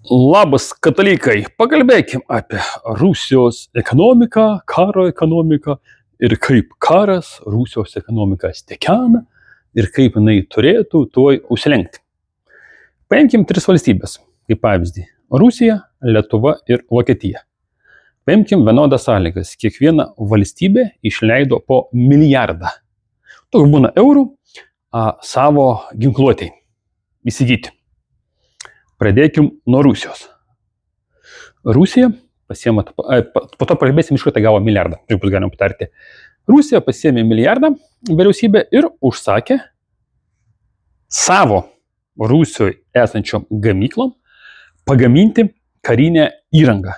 Labas, katalikai. Pakalbėkim apie Rusijos ekonomiką, karo ekonomiką ir kaip karas Rusijos ekonomiką stekena ir kaip jinai turėtų tuoj užsilenkti. Paimkim 3 valstybės, kaip pavyzdį. Rusija, Lietuva ir Vokietija. Paimkim vienodas sąlygas. Kiekviena valstybė išleido po milijardą. Toks būna eurų savo ginkluotei įsigyti. Pradėkim nuo Rusijos. Rusija pasiema, po to pakalbėsim, iš kur tai gavo milijardą, kaip bus galima patarti. Rusija pasiėmė milijardą vyriausybė ir užsakė savo Rusijoje esančiom gamyklom pagaminti karinę įrangą.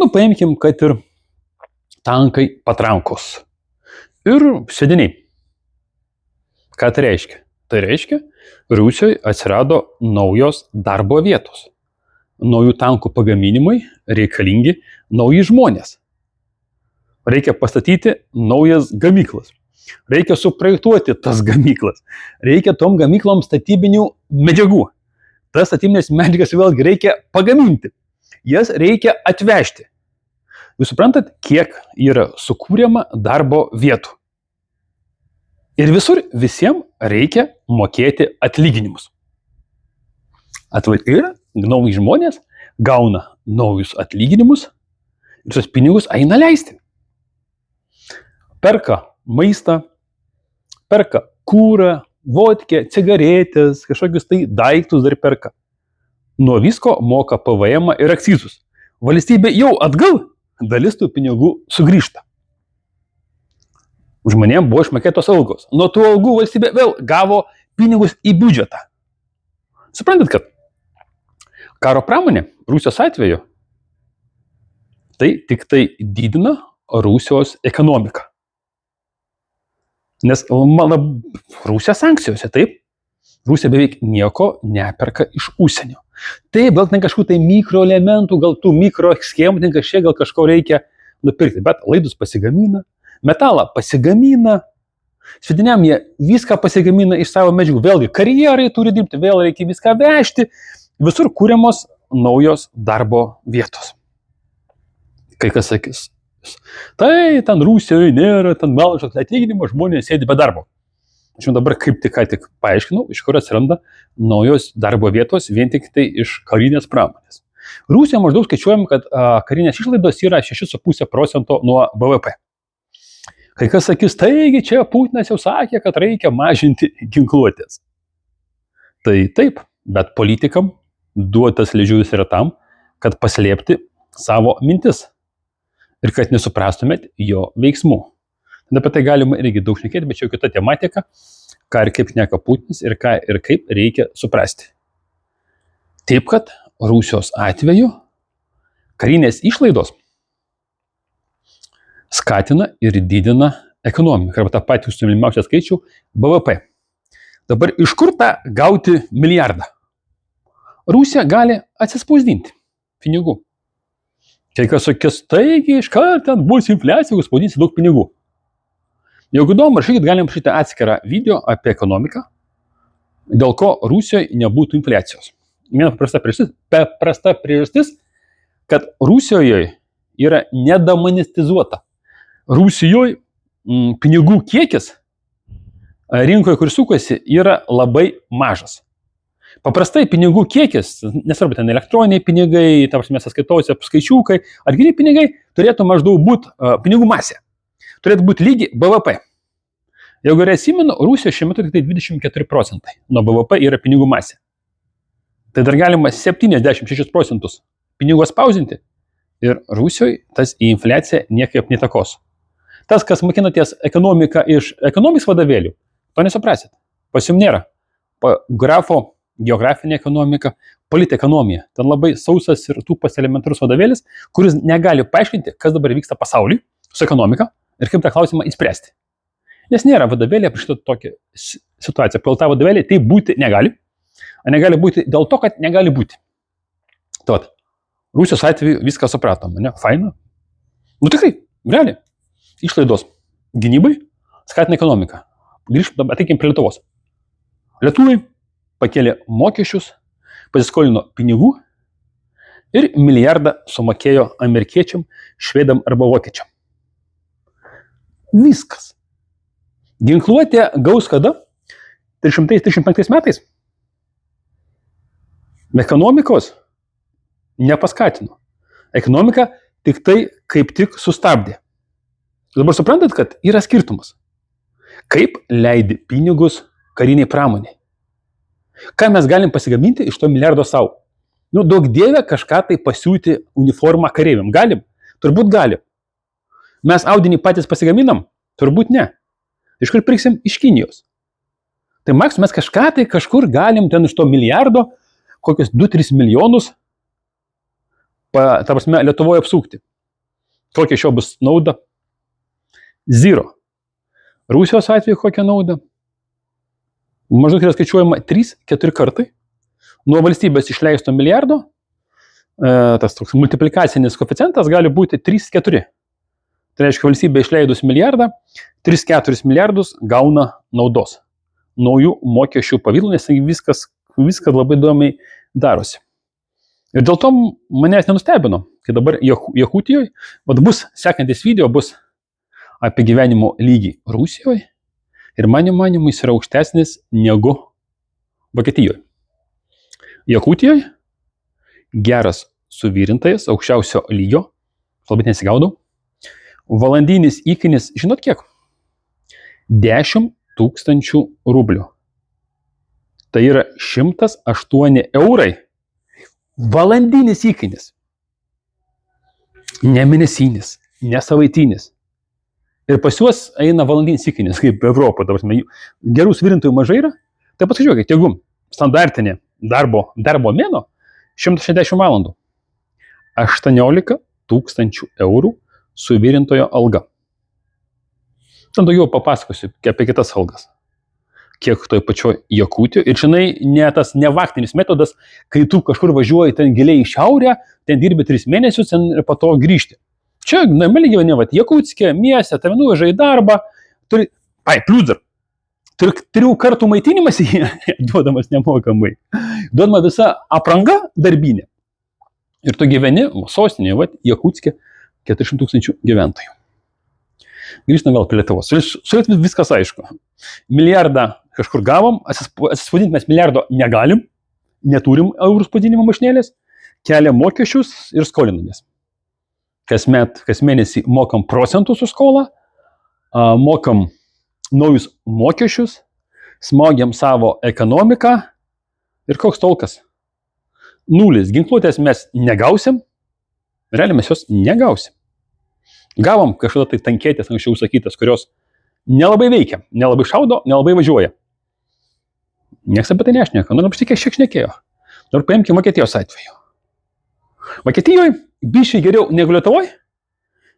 Paimkim, kad ir tankai, patrankos ir sėdiniai. Ką tai reiškia? Tai reiškia, Rusijoje atsirado naujos darbo vietos. Naujų tankų pagaminimui reikalingi nauji žmonės. Reikia pastatyti naujas gamyklas. Reikia suprojektuoti tas gamyklas. Reikia tom gamyklom statybinių medžiagų. Tas statybinės medžiagas vėlgi reikia pagaminti. Jas reikia atvežti. Jūs suprantat, kiek yra sukūriama darbo vietų. Ir visur visiems reikia mokėti atlyginimus. Ir nauji žmonės gauna naujus atlyginimus ir tos pinigus eina leisti. Perka maistą, perka kūrą, vodkę, cigaretės, kažkokius tai daiktus dar perka. Nuo visko moka PVM ir akcizus. Valstybė jau atgal dalis tų pinigų sugrįžta. Žmonėms buvo išmokėtos algos. Nuo tų algų valstybė vėl gavo pinigus į biudžetą. Suprantat, kad karo pramonė Rusijos atveju tai tik tai didina Rusijos ekonomiką. Nes Rusija sankcijose, taip, Rusija beveik nieko neperka iš užsienio. Taip, gal ten kažkokių tai mikroelementų, gal tų mikroschemų, ten kažkiek gal kažko reikia nupirkti, bet laidus pasigamina. Metalą pasigamina, svidiniam jie viską pasigamina iš savo medžiagų, vėlgi karjerai turi dirbti, vėl reikia viską vežti, visur kūriamos naujos darbo vietos. Kai kas sakys, tai ten Rusijoje nėra, ten mažas atlyginimas, žmonės sėdi be darbo. Aš jums dabar kaip tik paaiškinau, iš kur atsiranda naujos darbo vietos vien tik tai iš karinės pramonės. Rusija maždaug skaičiuojam, kad karinės išlaidos yra 6,5% nuo BVP. Kai kas sakys, taigi čia Putinas jau sakė, kad reikia mažinti ginkluotės. Tai taip, bet politikam duotas liežuvis yra tam, kad paslėpti savo mintis ir kad nesuprastumėt jo veiksmų. Tada apie tai galima irgi daug šnekėti, bet čia jau kita tematika, ką ir kaip šneka Putinas ir ką ir kaip reikia suprasti. Taip, kad Rusijos atveju karinės išlaidos skatina ir didina ekonomiką, arba tą patį jūsų mylimiausią skaičių BVP. Dabar iš kur tą gauti milijardą? Rusija gali atsispausdinti pinigų. Kai kas sakys, taigi iš karto ten bus infliacija, jūs spausdinsi daug pinigų. Jeigu įdomu, rašykit, galim šitą atskirą video apie ekonomiką, dėl ko Rusijoje nebūtų infliacijos. Viena paprasta priežastis, kad Rusijoje yra nedamonetizuota. Rusijoje pinigų kiekis rinkoje, kur sukasi, yra labai mažas. Paprastai pinigų kiekis, nesvarbu, ten elektroniniai pinigai, ta prasme, sąskaitose skaičiukai, ar geri pinigai turėtų maždaug būti pinigų masė. Turėtų būti lygi BVP. Jeigu atsimenu, Rusijoje šiuo metu tik tai 24% nuo BVP yra pinigų masė. Tai dar galima 76% pinigų spausinti ir Rusijoje tas į infliaciją niekaip netakos. Tas, kas mokinatės ekonomiką iš ekonomikos vadovėlių, to nesuprasit. Pas jums nėra. Grafo, geografinė ekonomika, politekonomija. Ten labai sausas ir tūpas elementarus vadovėlis, kuris negali paaiškinti, kas dabar vyksta pasaulyje su ekonomika ir kaip tą klausimą įspręsti. Nes nėra vadovėlė apie šitą tokią situaciją. Pagal tą vadovėlį tai būti negali. Negali būti dėl to, kad negali būti. Tad, Rusijos atveju viską supratom, ne? Faina. Tikrai, realiai. Išlaidos gynybai skatina ekonomiką. Grįžtam, ateikim prie Lietuvos. Lietuviai pakėlė mokesčius, pasiskolino pinigų ir milijardą sumokėjo amerikiečiam, švedam arba vokiečiam. Viskas. Ginkluotė gaus kada? 335 metais. Ekonomikos nepaskatino. Ekonomika tik tai kaip tik sustabdė. Dabar suprantat, kad yra skirtumas. Kaip leidi pinigus kariniai pramoniai? Ką mes galim pasigaminti iš to milijardo savo? Daug dievė kažką tai pasiūti uniformą kareiviam. Galim? Turbūt galim. Mes audinį patys pasigaminam? Turbūt ne. Iš kur pirksim? Iš Kinijos. Tai maks, mes kažką tai kažkur galim ten iš to milijardo kokius 2-3 milijonus Lietuvoje apsukti. Kokia iš jo bus nauda? Zero. Rusijos atveju kokia nauda? Maždaug yra skaičiuojama 3-4 kartai. Nuo valstybės išleisto milijardo tas toks multiplikacinis koeficientas gali būti 3-4. Tai reiškia, valstybė išleidus milijardą, 3-4 milijardus gauna naudos. Naujų mokesčių pavidalų, nes viskas labai įdomiai darosi. Ir dėl to manęs nenustebino, kai dabar Jakutijoje, bus sekantis video, bus apie gyvenimo lygį Rusijoje ir mano manimu jis yra aukštesnis negu Vokietijoje. Jakutijoje geras suvirintojas, aukščiausio lygio, labai nesigaudau, valandinis įkainis, žinot kiek? 10 000 rublių. Tai yra 108 eurai. Valandinis įkainis. Ne mėnesinis, ne savaitinis. Ir pas juos eina valandinis įkainis, kaip Europoje. Gerų suvirintojų mažai yra. Tai paskaičiuokit, jeigu standartinė darbo mėno 160 valandų. 18 000 eurų suvirintojo alga. Ten daugiau papasakosiu apie kitas algas. Kiek toj pačioj Jakutijoje. Ir žinai, ne vaktinis metodas, kai tu kažkur važiuoji ten giliai į šiaurę, ten dirbi 3 mėnesius ir po to grįžti. Čia normaliai gyveni, Jakutske, mieste, tave nuveža į darbą, plius dar, 3 kartų maitinimas duodamas nemokamai. Duodama visa apranga darbinė. Ir tu gyveni sostinėje, Jakutske, 400 000 gyventojų. Grįžtam vėl prie Lietuvos. Su Lietuvis viskas aišku. Milijardą kažkur gavom, atsispaudinti mes milijardo negalim, neturim eurų spaudinimo mašinėlės, keliam mokesčius ir skolinamės. Kas mėnesį mokam procentus už skolą, mokam naujus mokesčius, smogiam savo ekonomiką ir koks tolkas? Nulis. Ginkluotės mes negausim, realiai mes jos negausim. Gavom kažkada tai tanketės anksčiau sakytas, kurios nelabai veikia, nelabai šaudo, nelabai važiuoja. Niekas apie tai nešneka, nors šiek tiek šnekėjo. Dabar paimkime Vokietijos atveju. Vokietijoje biškai geriau negu Lietuvoje,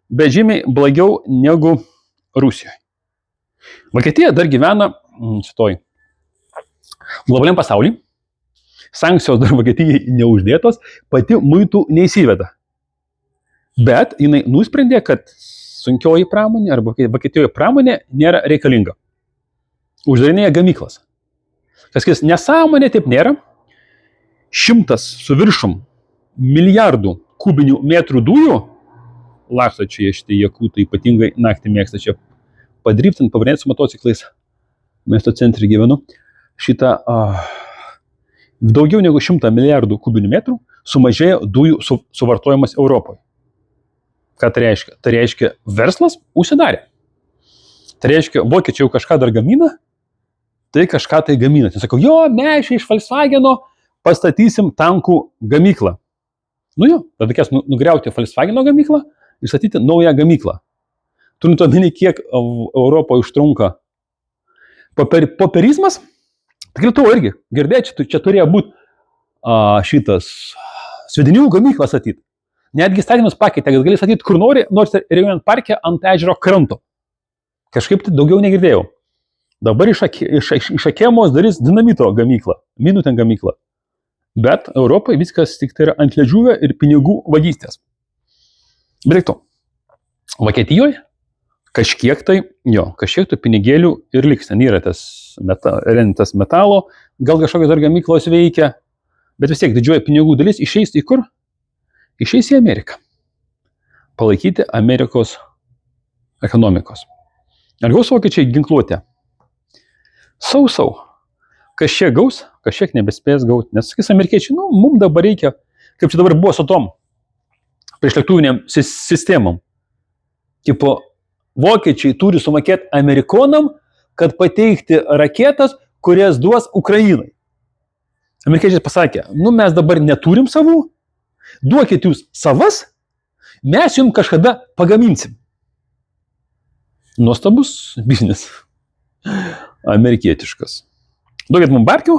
bet žymiai blogiau negu Rusijoje. Vokietija dar gyvena šitoj globaliam pasaulyje. Sankcijos dar Vokietijai neuždėtos, pati muitų neįsiveda. Bet jinai nusprendė, kad sunkioji pramonė arba Vokietijoje pramonė nėra reikalinga. Uždarinėja gamyklas. Kas nesąmonė taip nėra. 100 su viršum milijardų kubinių metrų dujų, laksto čia šitie jakutai, ypatingai naktį mėgsta čia padriftinti, pavarinėti su motociklais. Miesto centre gyvenu. Daugiau negu 100 milijardų kubinių metrų sumažėjo dujų suvartojimas Europoje. Ką tai reiškia? Tai reiškia, verslas užsidarė. Tai reiškia, vokiečiai jau kažką dar gamina, tai kažką tai gamina. Tai sakau, mes iš Volkswageno pastatysim tankų gamyklą. Tada reikės nugriauti Volkswageno gamyklą ir statyti naują gamyklą. Turint omeny, kiek Europoje užtrunka popierizmas, tai Lietuva irgi, girdėčiau, čia turėjo būti šitas svedinių gamyklą statyti. Netgi statymus pakeitė, kad gali statyti kur nori, nors regioniniam parke ant ežero kranto. Kažkaip tai daugiau negirdėjau. Dabar iš Akėmos darys dinamito gamyklą, minų ten gamyklą. Bet Europoje viskas tik tai yra ant ledžiuvio ir pinigų vagystės. Bet tik to. Vokietijoje kažkiek tai pinigėlių ir liks. Ten yra tas metalo, gal kažkokios dar gamyklos veikia, bet vis tiek didžioji pinigų dalis išeis į kur? išeis į Ameriką. Palaikyti Amerikos ekonomikos. Ar gaus vokiečiai ginkluotę? Sau. Kažkiek gaus, kažkiek nebespės gauti. Nes, sakys, amerikiečiai, mums dabar reikia, kaip čia dabar buvo su tom priešlėktuviniam sistemom. Tipo, vokiečiai turi sumokėti amerikonam, kad pateikti raketas, kurias duos Ukrainai. Amerikiečiai pasakė, mes dabar neturim savų, duokit jūs savas, mes jums kažkada pagaminsim. Nuostabus biznis. Amerikietiškas. Duokit mums barkių,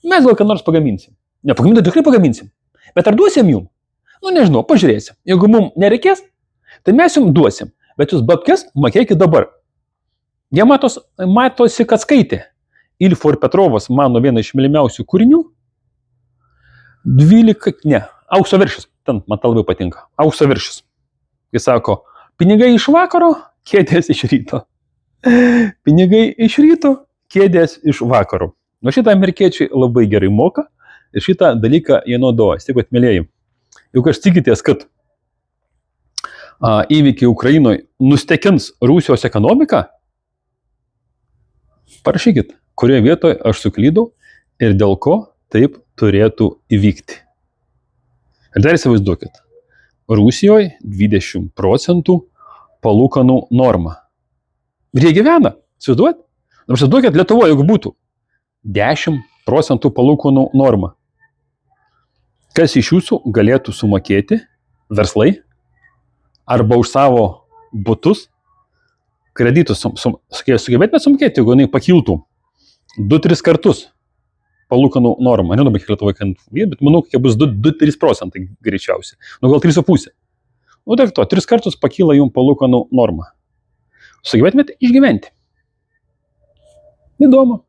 mes gal ką nors pagaminsim. Ne, pagaminti tikrai pagaminsim. Bet ar duosim jum? Nežinau, pažiūrėsim. Jeigu mums nereikės, tai mes jums duosim. Bet jūs babkes mokėkit dabar. Jie matosi, kad skaitė. Ilfo ir Petrovas, mano viena iš mylimiausių kūrinių. 12, Aukso viršis. Ten man labai patinka. Aukso viršis. Jis sako, pinigai iš vakaro, kėdės iš ryto. Pinigai iš ryto, kėdės iš vakaro. Šitą amerikiečiai labai gerai moka ir šitą dalyką jie naudoja. Taip, mėlėjai, juk aš tikitės, kad įvykiai Ukrainoje nustekins Rusijos ekonomiką, parašykit, kurioje vietoje aš suklydau ir dėl ko taip turėtų įvykti. Ir dar įsivaizduokit, Rusijoje 20% palūkanų norma. Ir jie gyvena, įsivaizduojat? Dabar įsivaizduokit, Lietuvoje, jeigu būtų 10% palūkanų norma. Kas iš jūsų galėtų sumokėti verslai arba už savo butus kreditus sugebėtume sumokėti, jeigu jinai pakiltų 2-3 kartus palūkanų normą. Nežinau, kiek Lietuvoje kainuoja, bet manau, kiek bus 2-3% greičiausiai. Gal 3,5. Dėl to 3 kartus pakyla jums palūkanų norma. Sugebėtumėte išgyventi. Įdomu.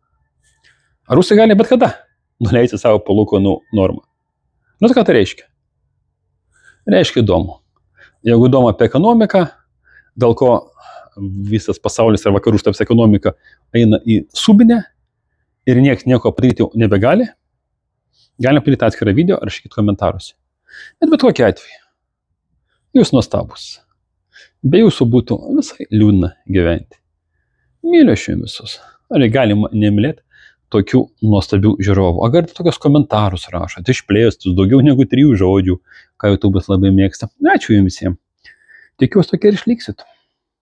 Ar Rusai gali bet kada nuleisti savo palūkanų normą? Tai ką tai reiškia? Reiškia įdomu. Jeigu įdomu apie ekonomiką, dėl ko visas pasaulis ir vakarų štabs ekonomika eina į subinę ir nieks nieko padaryti nebegali, galime padaryti atskirą video ar rašykit komentaruose. Bet kokiu atveju, jūs nuostabus. Be jūsų būtų visai liūdna gyventi. Myliu aš jums visus. Ar galima nemylėti tokių nuostabių žiūrovų? Ar galite tokios komentarus rašot, išplėstus, daugiau negu 3 žodžių, ką YouTube'as labai mėgsta. Ačiū jums visiems. Tikiuosi tokie ir išliksit.